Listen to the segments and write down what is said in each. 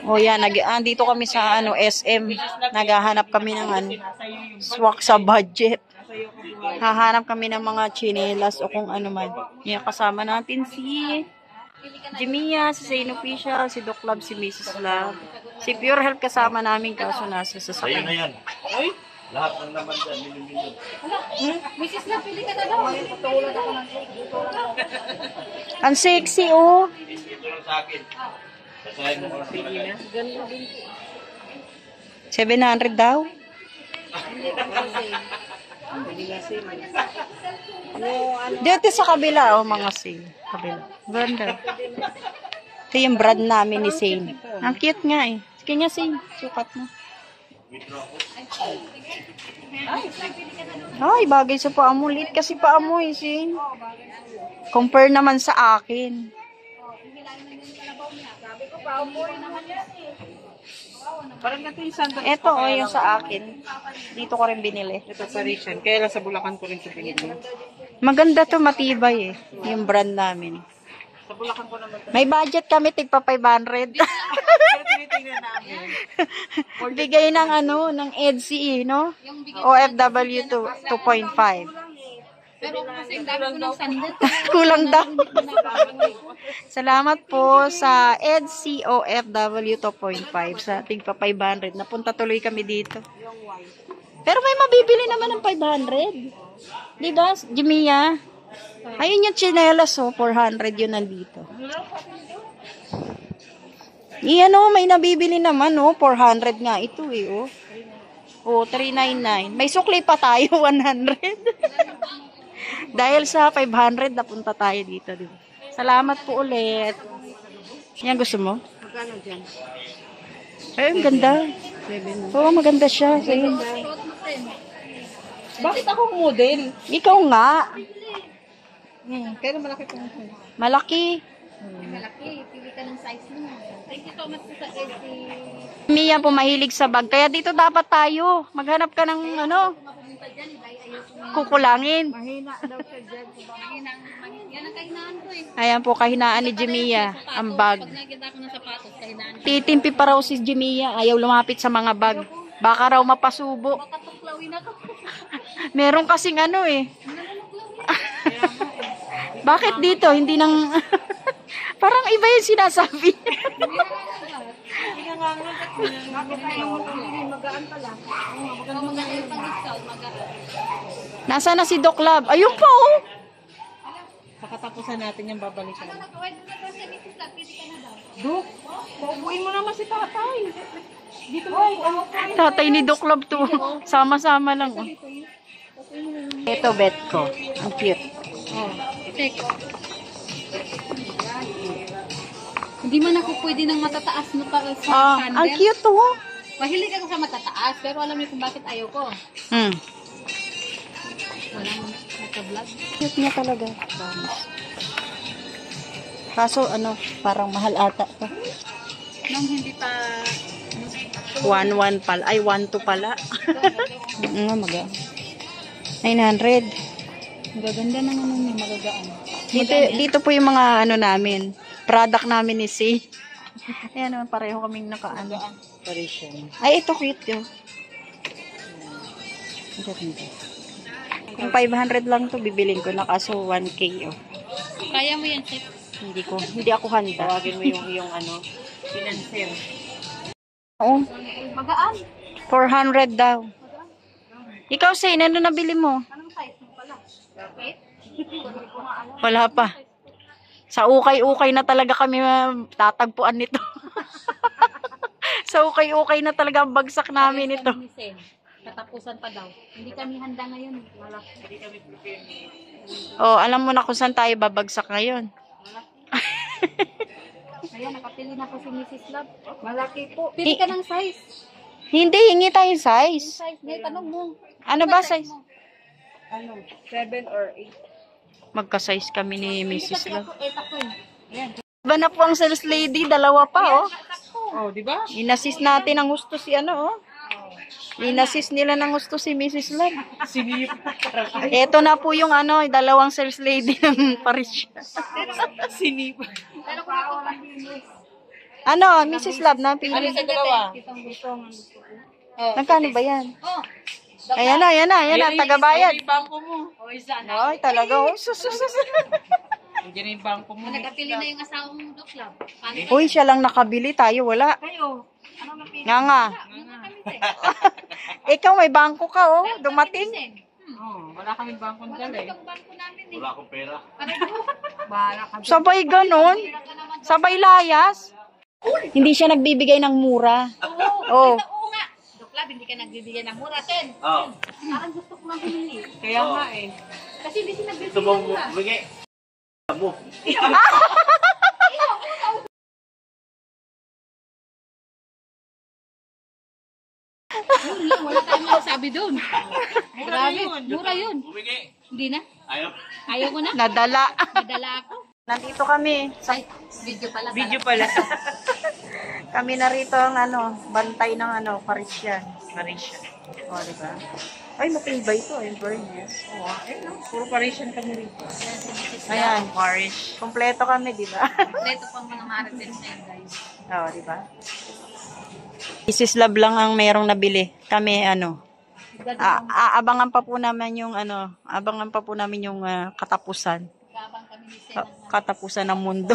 O yan, andito kami sa SM. Naghahanap kami ng swak sa budget. Hahanap kami ng mga chinelas o kung ano man. Yan, kasama natin si Jimia, si Zain Official, si Doc Love, si Mrs. Love. Si Pure Health kasama namin kaso nasa sasakyan. Ayun na yan. Ay? Lahat ng naman dyan, milyon-milyon. Mrs. Love, pili ka na daw. Ang sexy, oh. Ito lang sa akin. Basahin mo ko lang. 700 daw. Dito sa kabila, oh, mga sale. Kabila. Ganda. Ito yung brand namin ni Zain. Ang cute nga eh. Sige nga, Zain. Sukat mo. Ay, bagay sa paa mo. Lit kasi paa mo eh, Zain. Compare naman sa akin. Ito, oh, yung sa akin. Dito ko rin binili. Ito Parisian. Kaya lang sa Bulacan ko rin ito binili. Maganda to, matibay eh. Yung brand namin. Sa Bulacan ko naman ito. May budget kami, tigpa 500. Pero tinitingnan namin. Bigay ng ng EDC, no? OFW 2.5. Pero kasi dami ko ng sandal. Kulang daw. Salamat po sa EDC OFW 2.5 sa tigpa 500. Napunta tuloy kami dito. Pero may mabibili naman ng 500. Di ba, Jimia? Ayun yung chinelas, oh, 400 yun nandito. Iyan, oh, may nabibili naman, oh, 400 nga ito, eh, oh. Oh, 399. May sukli pa tayo, 100. Dahil sa 500, napunta tayo dito, di ba? Salamat po ulit. Yan, gusto mo? Magkano dyan? Ay, ang ganda. 7. Oo, maganda siya. Bakit ako model? Ikaw nga. Kaya malaki pa nga. Malaki. Malaki, pili ka ng size mo. Thank you so much sa EDC. Mia po mahilig sa bag. Kaya dito dapat tayo. Maghanap ka ng kukulangin. Mahina daw siya dyan. Yan ang kahinaan ko eh. Ayan po, kahinaan ni Jimia. Ang bag. Pag nakikita ko ng sapatos, kahinaan ko. Titimpi pa raw si Jimia. Ayaw lumapit sa mga bag. Baka raw mapasubo. Baka tuklawin ako. Meron kasing eh. Bakit dito? Hindi nang... Parang iba yung sinasabi. Nasaan na si Doc Love? Ayun po, oh. Pakatapusan natin yung babalikan. Duk, paubuin mo naman si tatay. Dito mo. Tatay ni Doc Love to. Sama-sama lang. Oh. Ito, bet ko. Ang cute. Oh, check. Hindi man ako pwede ng matataas na sa sandal. Ang cute to. Mahilig ako sa matataas, pero alam niyo kung bakit ayaw ko. Wala mo naka-vlog. Cute niya talaga. Kaso, parang mahal ata to. Nung hindi pa... 1.1 pala. Ay, 1.2 pala. Nga, 900. Magaganda ng may magagaan. Dito po yung mga namin. Product namin ni C. Ayan naman, pareho kaming Parisian. Ay, ito cute yun. Kung 500 lang to bibilin ko na kaso 1K oh. Kaya mo yan, Chef. Hindi ako handa. Tawagin mo yung financer. Oo. Magaan. 400 daw. Ikaw, Zain, ano nabili mo? Anong size mo pala? Wala pa. Sa ukay-ukay na talaga kami tatagpuan nito. Sa ukay-ukay na talaga ang bagsak namin ito. Katapusan pa daw. Hindi kami handa ngayon. Oh, alam mo na kung saan tayo babagsak ngayon. Ayan, nakapili na po si Mrs. Love. Malaki po. Pili ka ng size. Hindi, hingi tayong size. Size. Ngayon, tanong mo. Ano ba size? 7 or 8. Magka-size kami ni Mrs. Love. Ayan. Iba na po ang sales lady, dalawa pa, oh. Oh, di ba? Inassist natin ang gusto si oh. Inassist nila ng gusto si Mrs. Love. Sinip. Ito na po yung dalawang sales lady ng Paris. Sinip. Pero kung ako Ano, Mrs. Love, napili. Sa dalawa. Itong gusto ng gusto ko. Nagkano ba yan? Oh, Ayan na, tagabayad. Yung bangko mo. o isa na. Ay, talaga. Oh, sus. Hindi na yung bangko mo. Nakapili na yung asawa mong doklab. Paano? Uy, siya lang nakabili, tayo wala. Kayo, ano napili? Nga. Ikaw, may bangko ka, oh. Dumating. Wala kaming bangko dala eh. Itong bangko namin eh. Wala akong pera. Bahala ka. Sabay ganon. Sabay layas. Hindi siya nagbibigay ng mura. Oh. Oo nga. Doklab, hindi ka nagbibigay ng mura. Ten. Oo. Parang gusto ko lang humili. Kaya nga eh. Kasi hindi siya nagbibigay Gusto mo ng mura. bigay? Mo. Wala tayong masasabi doon. Grabe, mura yun. Bumigay. Hindi na. Ayaw. Ayaw ko na. Nadala. Nadala ako. Nandito kami. Ay, video pala. Video pala. Kami na rito ang bantay ng Parisian. Parisian. O, diba? Ay, matibay ito, in fairness. Puro Parisian kami rito. Ayan. Parish. Kompleto kami, diba? Kompleto pang mga marites na yun, guys. Oo, diba? Mrs. Love lang ang merong nabili. Kami, aabangan pa po namin yung, abangan pa po namin yung katapusan. Gabang kami ni Sen. Katapusan ng mundo.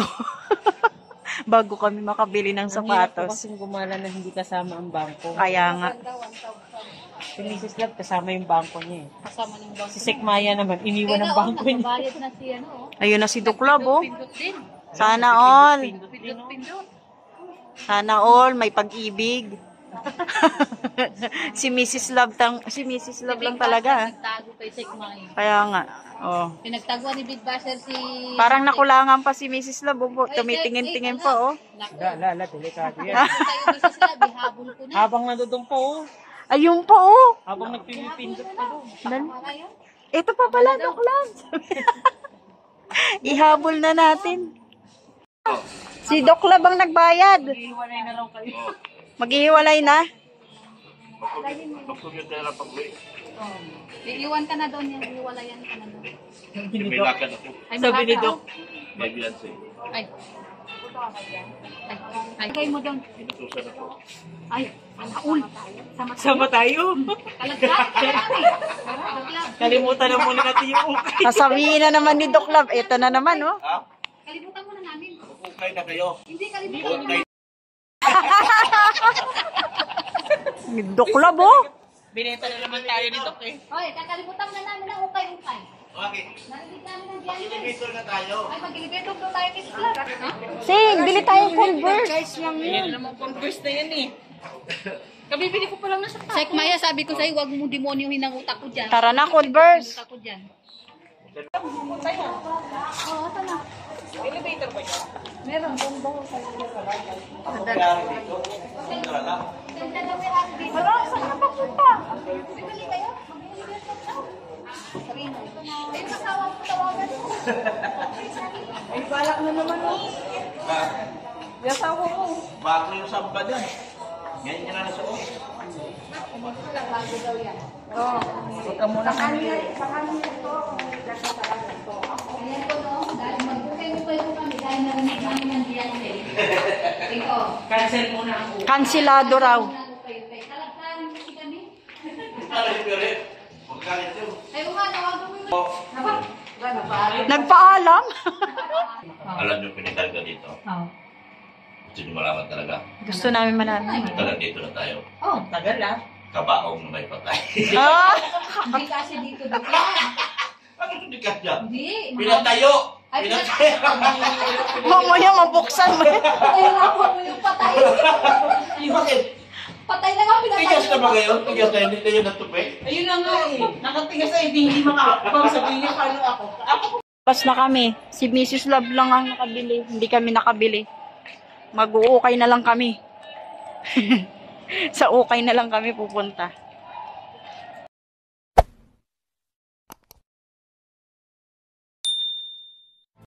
Bago kami makabili ng sapatos. Kasing gumala na hindi kasama ang bangko. Kaya nga. Si Mrs. Love kasama yung bangko niya eh. Kasama ng bangko. Si Sek Maya naman, iniwan ang bangko niya. Nakabayad na si ano, Ayun na si Duklab, oh. Pindot din. Sana all. Pindot. Sana all. May pag-ibig. si Mrs. Love lang talaga. Nagtago kay Sek Maya. Kaya nga. Oh. Pinagtaguan ni Big Basher si... Parang nakulangan pa si Mrs. Love. Oh. Tumitingin-tingin pa, oh. Lala, delikado yan. Tayo Mrs. Lab, ihabol ko na. Habang nandoon pa oh. Ayun pa, oh. Habang nagpipindot pa doon. Kayo? Ito pa pala, Duklab. Ihabol na natin. Si Duklab ang nagbayad. Iiwalay na raw kayo. Maghihiwalay na. Pagkumitera pag-uwi. Iiwan ka na doon, iiwalayan ka na doon. May lakad ako. Ay, Sabi ni mahaba. Doc. May bilanse. Ay. Ay. Lagay mo doon. Inutusan ako. Ay, alaul. Sama tayo. Kalagkat. Kalimutan na muna natin yung ukay. Sasabihin na naman ni Duklab. Ito na naman, oh. Ha? Kalimutan mo na namin. Okay na kayo. Hindi, kalimutan mo Okay. na. Duklab, oh. Binenta na naman tayo ni Doc eh. Hoy, kakalimutan na namin ang ukay-ukay. Okay. Narinig namin ang diyan. Elevator na tayo. Ay, mag-elevator doon tayo kay Siklar. Sing, bili tayong Converse. Ayan naman Converse na yan eh. Kabibili ko pa lang na sa Sek Maya, sabi ko sa'yo, huwag mo demonyohin ang utak ko dyan. Tara na, Converse. Utak ko dyan. elevator ba yun? Meron, doon. Wala, saan ka papunta? Bibili kayo? Sabihin mo. Ayun, kasawa mo, tawagan mo. Ay, balak na naman oh. Yasawa mo. Bago yung samba dyan. Ngayon ka na nasuot. Bago daw yan. Huwag ka muna kami. Ayan ko, no? Dahil mag-ukay-ukay ko kami dahil narinig namin ang diyan eh. Ito. Cancel muna ako. Kansilado raw. Ukay-ukay. Kalagkarin kasi kami. Ay, pero magkalit yun. Ay, nga, tawagan mo yun. Nagpaalam. Alam niyo pinitalga dito. Gusto niyo malaman talaga. Gusto namin malaman. Talaga dito na tayo. Oh, Tagal ah. Kabaong na may patay. Ah! hindi kasi dito doon yan. Ano hindi ka dyan? Hindi. Pinatayo! Ay, Pinatayo! Mamaya mabuksan mo. Pahirapan mo yung patay. Bakit? Patay na nga, pinatay. Tigas na ba ngayon? Tigas na hindi kayo natupik? Ayun na nga eh. Nakatigas na hindi makakapag. Sabihin niya paano ako. Pas na kami. Si Mrs. Love lang ang nakabili. Hindi kami nakabili. Mag-uukay na lang kami. Sa ukay na lang kami pupunta.